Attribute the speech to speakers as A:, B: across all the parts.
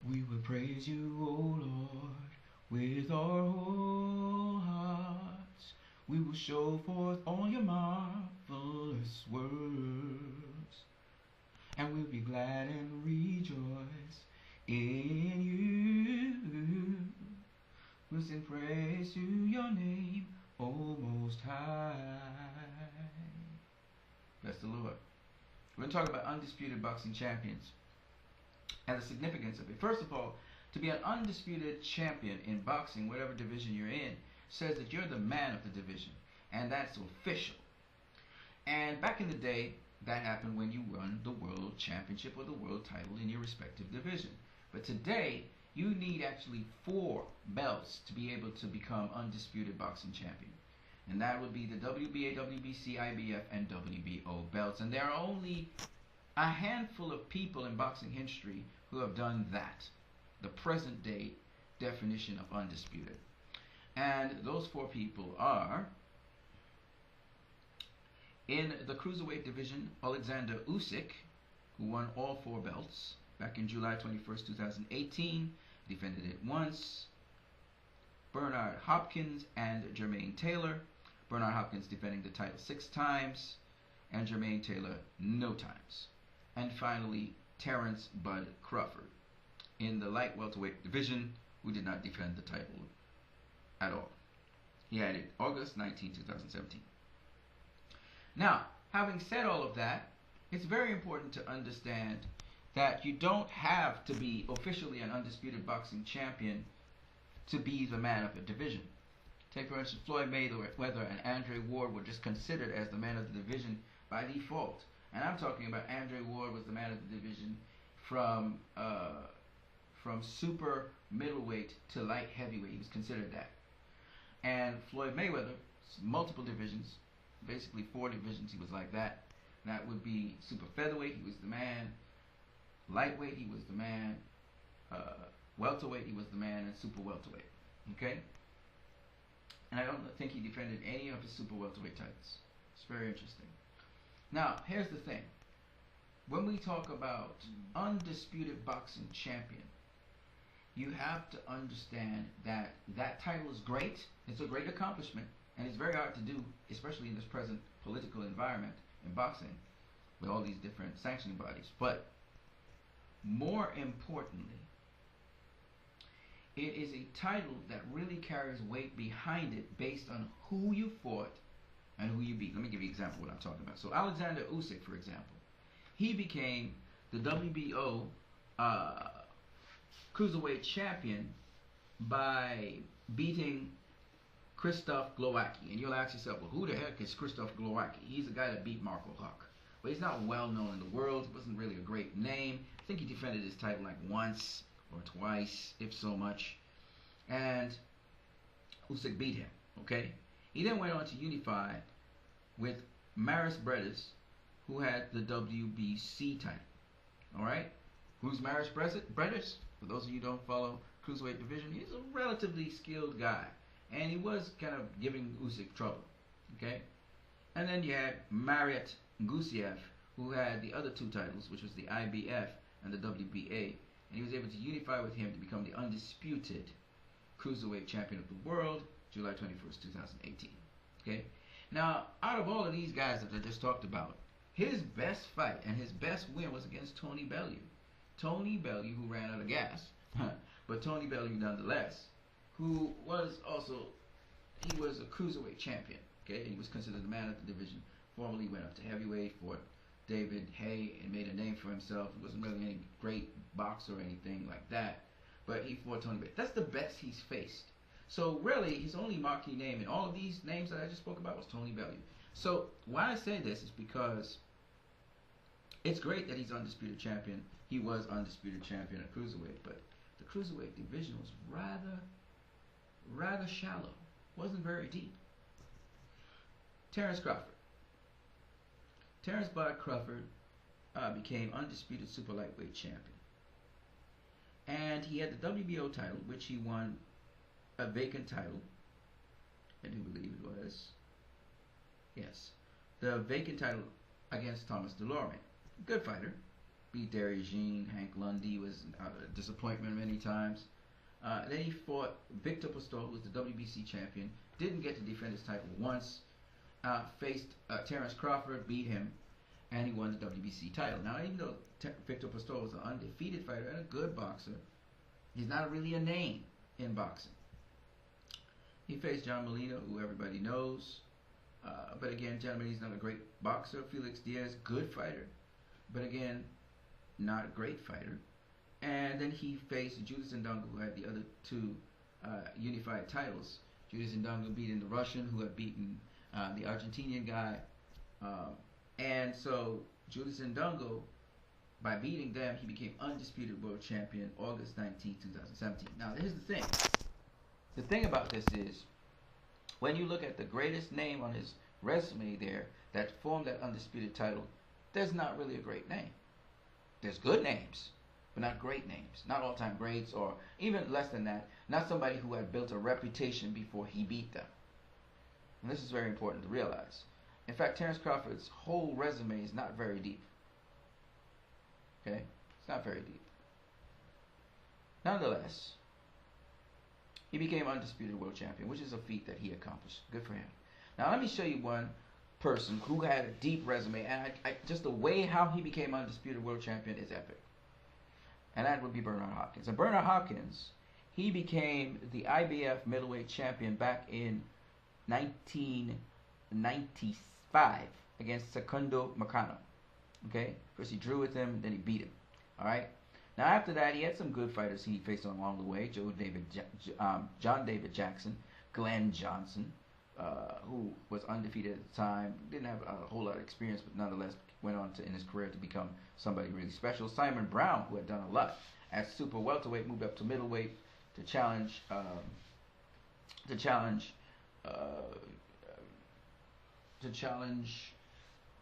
A: We will praise you, O Lord, with our whole hearts. We will show forth all your marvelous works, and we'll be glad and rejoice in you. We'll sing praise to your name, O Most High. Bless the Lord. We're going to talk about undisputed boxing champions and the significance of it. First of all, to be an undisputed champion in boxing, whatever division you're in, says that you're the man of the division, and that's official. And back in the day, that happened when you won the world championship or the world title in your respective division. But today, you need actually 4 belts to be able to become undisputed boxing champion. And that would be the WBA, WBC, IBF, and WBO belts. And there are only a handful of people in boxing history who have done that, the present day definition of undisputed. And those 4 people are, in the cruiserweight division, Alexander Usyk, who won all 4 belts back in July 21st, 2018, defended it once. Bernard Hopkins and Jermaine Taylor. Bernard Hopkins defending the title 6 times, and Jermaine Taylor no times. And finally, Terence Bud Crawford in the light welterweight division, who did not defend the title at all. He had it August 19, 2017. Now, having said all of that, it's very important to understand that you don't have to be officially an undisputed boxing champion to be the man of a division. Take, for instance, Floyd Mayweather and Andre Ward were just considered as the man of the division by default. And I'm talking about Andre Ward was the man of the division from super middleweight to light heavyweight. He was considered that. And Floyd Mayweather, multiple divisions, basically 4 divisions, he was like that. That would be super featherweight, he was the man. Lightweight, he was the man. Welterweight, he was the man. And super welterweight. Okay? And I don't think he defended any of his super welterweight titles. It's very interesting. Now, here's the thing. When we talk about undisputed boxing champion, you have to understand that that title is great. It's a great accomplishment, and it's very hard to do, especially in this present political environment in boxing with all these different sanctioning bodies. But more importantly, it is a title that really carries weight behind it based on who you fought and who you beat. Let me give you an example of what I'm talking about. So Alexander Usyk, for example, he became the WBO cruiserweight champion by beating Krzysztof Glowacki. And you'll ask yourself, well, who the heck is Krzysztof Glowacki? He's the guy that beat Marco Huck. But he's not well known in the world. It wasn't really a great name. I think he defended his title like once or twice, if so much. And Usyk beat him, okay? He then went on to unify with Maris Bredis, who had the WBC title. Alright? Who's Maris Bredis? For those of you who don't follow cruiserweight division, he's a relatively skilled guy. And he was kind of giving Usyk trouble. Okay? And then you had Mariat Gusiev, who had the other 2 titles, which was the IBF and the WBA. And he was able to unify with him to become the undisputed cruiserweight champion of the world, July 21st, 2018. Okay? Now, out of all of these guys that I just talked about, his best fight and his best win was against Tony Bellew. Tony Bellew, who ran out of gas, but Tony Bellew nonetheless, who was also, he was a cruiserweight champion. Okay? He was considered the man of the division. Formerly went up to heavyweight, fought David Hay and made a name for himself. He wasn't really any great boxer or anything like that, but he fought Tony Bellew. That's the best he's faced. So really, his only marquee name in all of these names that I just spoke about was Tony Bellew. So why I say this is because it's great that he's undisputed champion. He was undisputed champion at cruiserweight, but the cruiserweight division was rather shallow. Wasn't very deep. Terence Crawford. Terence Bud Crawford became undisputed super lightweight champion. And he had the WBO title, which he won a vacant title. I do believe it was. Yes. The vacant title against Thomas DeLauren. Good fighter. beat Darius Jean. Hank Lundy was a disappointment many times. Then he fought Victor Pistol, who was the WBC champion. Didn't get to defend his title once. Faced Terrence Crawford, beat him, and he won the WBC title. Now, even though Victor Pistol was an undefeated fighter and a good boxer, he's not really a name in boxing. He faced John Molina, who everybody knows. But again, John Molina's not a great boxer. Felix Diaz, good fighter. But again, not a great fighter. And then he faced Judas Ndongo, who had the other two unified titles. Judas Ndongo beating the Russian, who had beaten the Argentinian guy. And so Judas Ndongo, by beating them, he became undisputed world champion August 19, 2017. Now, here's the thing. The thing about this is, when you look at the greatest name on his resume there that formed that undisputed title, there's not really a great name. There's good names, but not great names. Not all-time greats, or even less than that, not somebody who had built a reputation before he beat them. And this is very important to realize. In fact, Terrence Crawford's whole resume is not very deep. Okay? It's not very deep. Nonetheless, he became undisputed world champion, which is a feat that he accomplished. Good for him. Now, let me show you one person who had a deep resume, and just the way how he became undisputed world champion is epic. And that would be Bernard Hopkins. And Bernard Hopkins, he became the IBF middleweight champion back in 1995 against Secundo Marcano. Okay? First he drew with him, then he beat him. Alright? Now after that, he had some good fighters he faced along the way. John David Jackson, Glenn Johnson, who was undefeated at the time. Didn't have a whole lot of experience, but nonetheless went on to, in his career, to become somebody really special. Simon Brown, who had done a lot at super welterweight, moved up to middleweight to challenge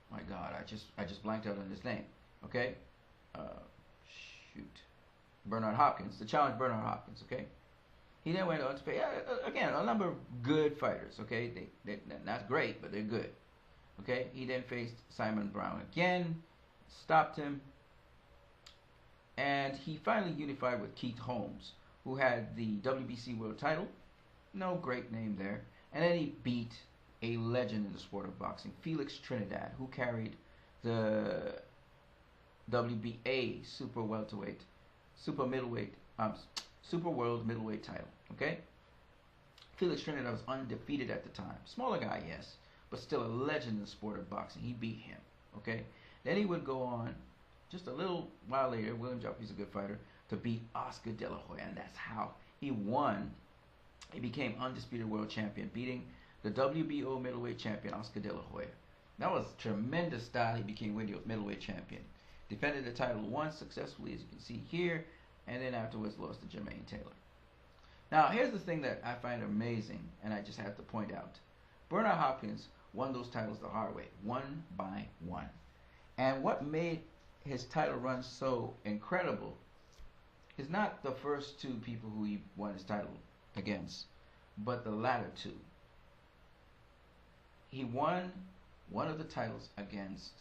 A: my God, I just blanked out on his name. Okay, Bernard Hopkins, to challenge Bernard Hopkins. Okay, he then went on to face again a number of good fighters. Okay, they're not great, but they're good. Okay, he then faced Simon Brown again, stopped him, and he finally unified with Keith Holmes, who had the WBC world title. No great name there. And then he beat a legend in the sport of boxing, Felix Trinidad, who carried the WBA super world middleweight title. Okay, Felix Trinidad was undefeated at the time. Smaller guy, yes, but still a legend in the sport of boxing. He beat him. Okay, then he would go on just a little while later. William Joffrey's a good fighter, to beat Oscar De La Hoya, and that's how he won. He became undisputed world champion, beating the WBO middleweight champion Oscar De La Hoya. That was tremendous style. He became middleweight champion. Defended the title once successfully, as you can see here, and then afterwards lost to Jermaine Taylor. Now, here's the thing that I find amazing, and I just have to point out. Bernard Hopkins won those titles the hard way, one by one. And what made his title run so incredible is not the first two people who he won his title against, but the latter two. He won one of the titles against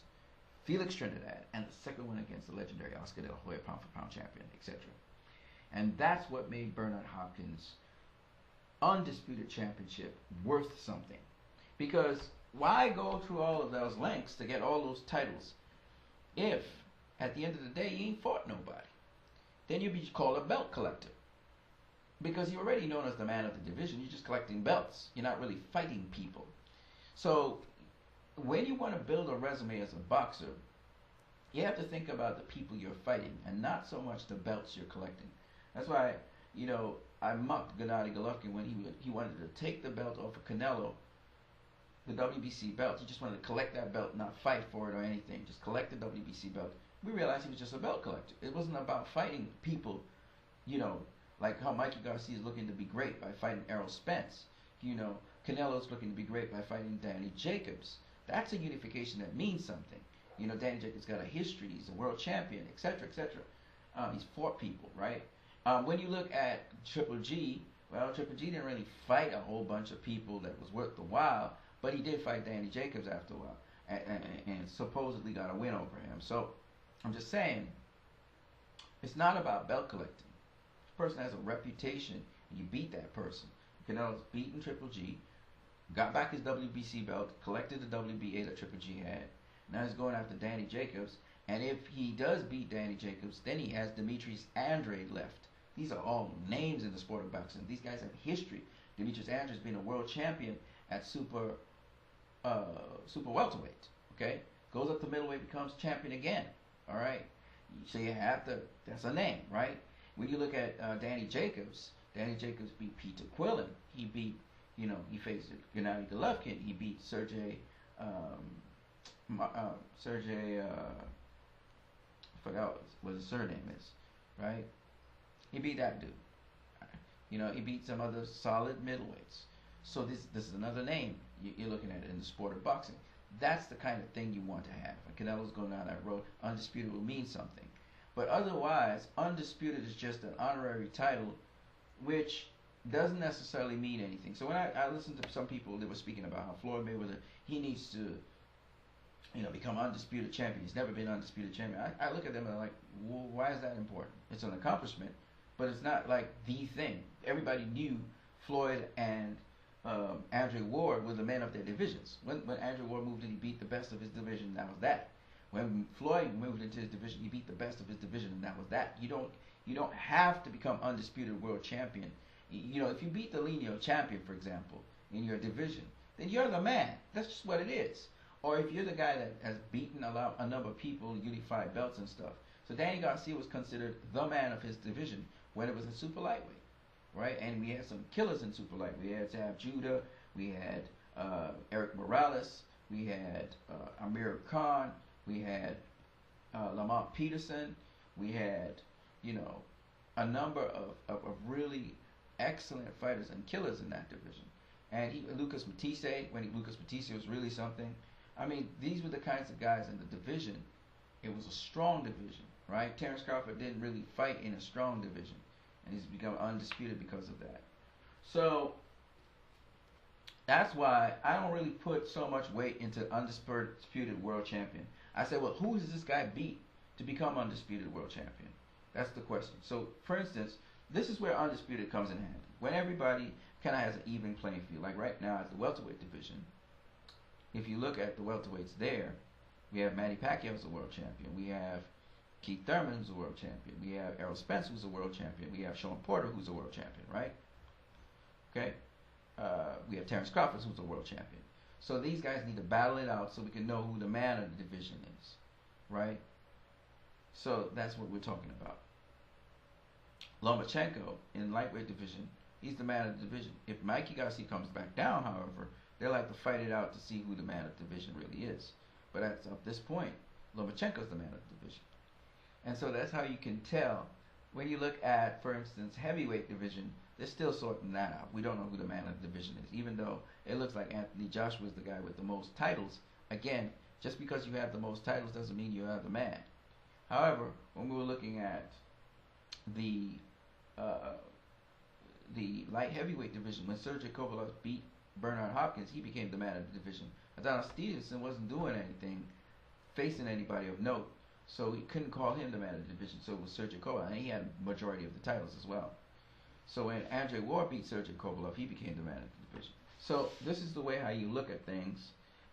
A: Felix Trinidad, and the second one against the legendary Oscar De La Hoya, pound for pound champion, etc. And that's what made Bernard Hopkins' undisputed championship worth something. Because why go through all of those lengths to get all those titles if at the end of the day you ain't fought nobody? Then you'd be called a belt collector, because you're already known as the man of the division. You're just collecting belts. You're not really fighting people. So when you want to build a resume as a boxer, you have to think about the people you're fighting and not so much the belts you're collecting. That's why, I mocked Gennady Golovkin when he wanted to take the belt off of Canelo, the WBC belt. He just wanted to collect that belt, not fight for it or anything. Just collect the WBC belt. We realized he was just a belt collector. It wasn't about fighting people, like how Mikey Garcia is looking to be great by fighting Errol Spence. Canelo's looking to be great by fighting Danny Jacobs. That's a unification that means something. Danny Jacobs got a history. He's a world champion, etc., etc. He's fought people, right? When you look at Triple G, well, Triple G didn't really fight a whole bunch of people that was worth the while, but he did fight Danny Jacobs after a while, and supposedly got a win over him. So I'm just saying, it's not about belt collecting. This person has a reputation, and you beat that person. Canelo's beaten Triple G, got back his WBC belt, collected the WBA that Triple G had. Now he's going after Danny Jacobs, and if he does beat Danny Jacobs, then he has Demetrius Andrade left. These are all names in the sport of boxing. These guys have history. Demetrius Andrade's been a world champion at super welterweight. Okay, goes up to middleweight, becomes champion again. All right, so you have to. That's a name, right? When you look at Danny Jacobs beat Peter Quillen. He beat, he faced Gennady Golovkin. He beat Sergey. I forgot what his surname is, right? He beat that dude. He beat some other solid middleweights. So this is another name you're looking at in the sport of boxing. That's the kind of thing you want to have. When Canelo's going down that road, Undisputed will mean something. But otherwise, Undisputed is just an honorary title, which doesn't necessarily mean anything. So when I listened to some people that were speaking about how Floyd Mayweather, he needs to, become undisputed champion. He's never been undisputed champion. I look at them and I'm like, well, why is that important? It's an accomplishment, but it's not like the thing. Everybody knew Floyd and Andre Ward were the men of their divisions. When Andre Ward moved in, he beat the best of his division, and that was that. When Floyd moved into his division, he beat the best of his division, and that was that. You don't have to become undisputed world champion. If you beat the lineal champion, for example, in your division, then you're the man. That's just what it is. Or if you're the guy that has beaten a number of people, unified belts and stuff. So Danny Garcia was considered the man of his division when it was a super lightweight, right? And we had some killers in super lightweight. We had Zab Judah, we had Eric Morales, we had Amir Khan, we had Lamont Peterson, we had, a number of really excellent fighters and killers in that division. And Lucas Matisse, when Lucas Matisse was really something. I mean, these were the kinds of guys in the division. It was a strong division, right? Terrence Crawford didn't really fight in a strong division, and he's become undisputed because of that. So that's why I don't really put so much weight into undisputed world champion. I said, well, who does this guy beat to become undisputed world champion? That's the question. So, for instance, this is where undisputed comes in handy. When everybody kind of has an even playing field, like right now at the welterweight division. If you look at the welterweights there, we have Manny Pacquiao who's a world champion. We have Keith Thurman who's a world champion. We have Errol Spence who's a world champion. We have Sean Porter who's a world champion, right? Okay. We have Terrence Crawford who's a world champion. So these guys need to battle it out so we can know who the man of the division is, right? So that's what we're talking about. Lomachenko in lightweight division, he's the man of the division. If Mikey Garcia comes back down, however, they'll have to fight it out to see who the man of the division really is. But at this point, Lomachenko's the man of the division. And so that's how you can tell. When you look at, for instance, heavyweight division, they're still sorting that out. We don't know who the man of the division is, even though it looks like Anthony Joshua is the guy with the most titles. Again, just because you have the most titles doesn't mean you are the man. However, when we were looking at the light heavyweight division, when Sergey Kovalev beat Bernard Hopkins, he became the man of the division. Adonis Stevenson wasn't doing anything, facing anybody of note, so he couldn't call him the man of the division. So it was Sergey Kovalev, and he had a majority of the titles as well. So when Andre Ward beat Sergey Kovalev, he became the man of the division. So this is the way how you look at things,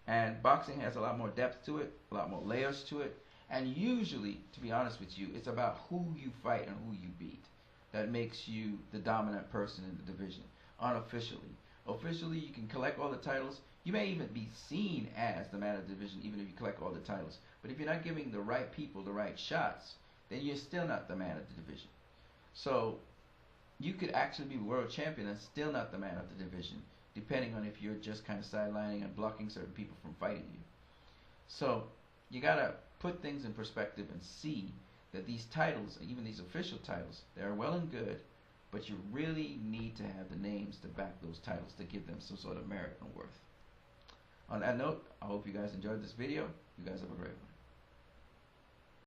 A: and boxing has a lot more depth to it, a lot more layers to it, and usually, to be honest with you, it's about who you fight and who you beat that makes you the dominant person in the division, unofficially. Officially, you can collect all the titles. You may even be seen as the man of the division, even if you collect all the titles. But if you're not giving the right people the right shots, then you're still not the man of the division. So you could actually be world champion and still not the man of the division, depending on if you're just kind of sidelining and blocking certain people from fighting you. So you gotta put things in perspective and see that these titles, even these official titles, they're well and good, but you really need to have the names to back those titles to give them some sort of merit and worth. On that note, I hope you guys enjoyed this video. You guys have a great one.